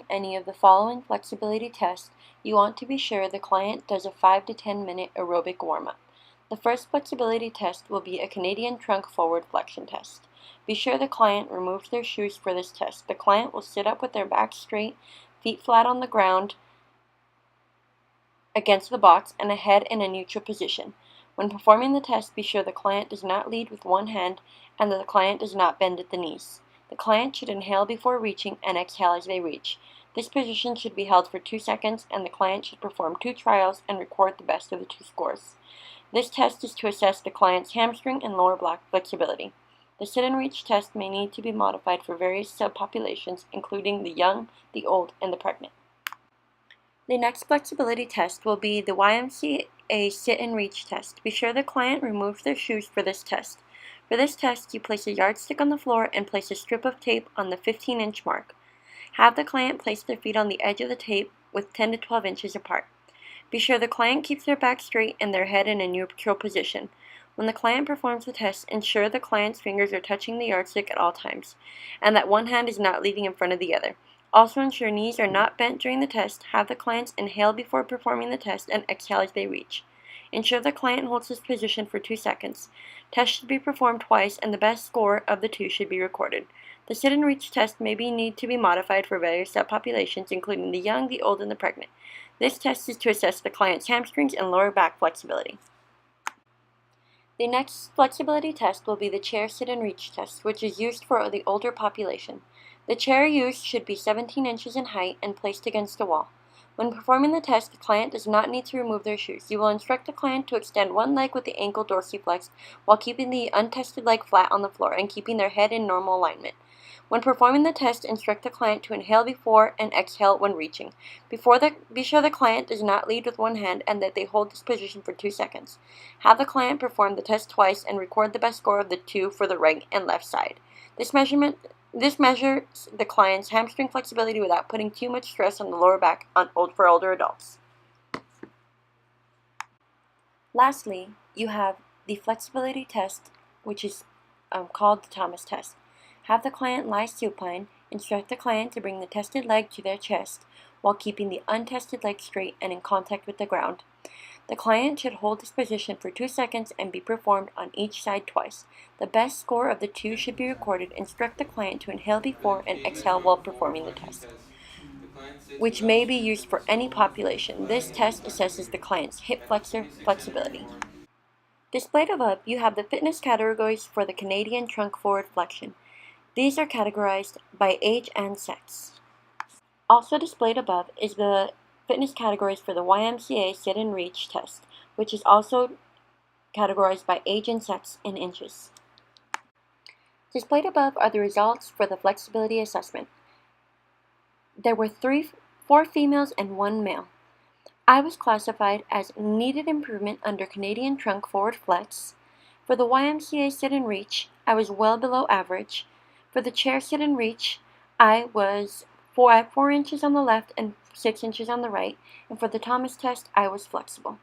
Any of the following flexibility tests, you want to be sure the client does a 5 to 10 minute aerobic warm-up. The first flexibility test will be a Canadian trunk forward flexion test. Be sure the client removes their shoes for this test. The client will sit up with their back straight, feet flat on the ground against the box, and a head in a neutral position. When performing the test, be sure the client does not lead with one hand and that the client does not bend at the knees. The client should inhale before reaching and exhale as they reach. This position should be held for 2 seconds, and the client should perform 2 trials and record the best of the 2 scores. This test is to assess the client's hamstring and lower back flexibility. The sit and reach test may need to be modified for various subpopulations, including the young, the old, and the pregnant. The next flexibility test will be the YMCA sit and reach test. Be sure the client removes their shoes for this test. For this test, you place a yardstick on the floor and place a strip of tape on the 15-inch mark. Have the client place their feet on the edge of the tape with 10 to 12 inches apart. Be sure the client keeps their back straight and their head in a neutral position. When the client performs the test, ensure the client's fingers are touching the yardstick at all times, and that one hand is not leaving in front of the other. Also ensure knees are not bent during the test. Have the clients inhale before performing the test and exhale as they reach. Ensure the client holds this position for 2 seconds. Test should be performed twice, and the best score of the 2 should be recorded. The sit and reach test may need to be modified for various subpopulations, including the young, the old, and the pregnant. This test is to assess the client's hamstrings and lower back flexibility. The next flexibility test will be the chair sit and reach test, which is used for the older population. The chair used should be 17 inches in height and placed against a wall. When performing the test, the client does not need to remove their shoes. You will instruct the client to extend one leg with the ankle dorsiflexed while keeping the untested leg flat on the floor and keeping their head in normal alignment. When performing the test, instruct the client to inhale before and exhale when reaching. Be sure the client does not lead with one hand and that they hold this position for 2 seconds. Have the client perform the test twice and record the best score of the 2 for the right and left side. This measures the client's hamstring flexibility without putting too much stress on the lower back for older adults. Lastly, you have the flexibility test, which is called the Thomas test. Have the client lie supine. Instruct the client to bring the tested leg to their chest while keeping the untested leg straight and in contact with the ground. The client should hold this position for 2 seconds and be performed on each side twice. The best score of the 2 should be recorded. Instruct the client to inhale before and exhale while performing the test, which may be used for any population. This test assesses the client's hip flexor flexibility. Displayed above, you have the fitness categories for the Canadian trunk forward flexion. These are categorized by age and sex. Also displayed above is the fitness categories for the YMCA sit and reach test, which is also categorized by age and sex in inches. Displayed above are the results for the flexibility assessment. There were 4 females and 1 male. I was classified as needed improvement under Canadian trunk forward flex. For the YMCA sit and reach, I was well below average. For the chair sit and reach, I was 4 inches on the left and 6 inches on the right, and for the Thomas test, I was flexible.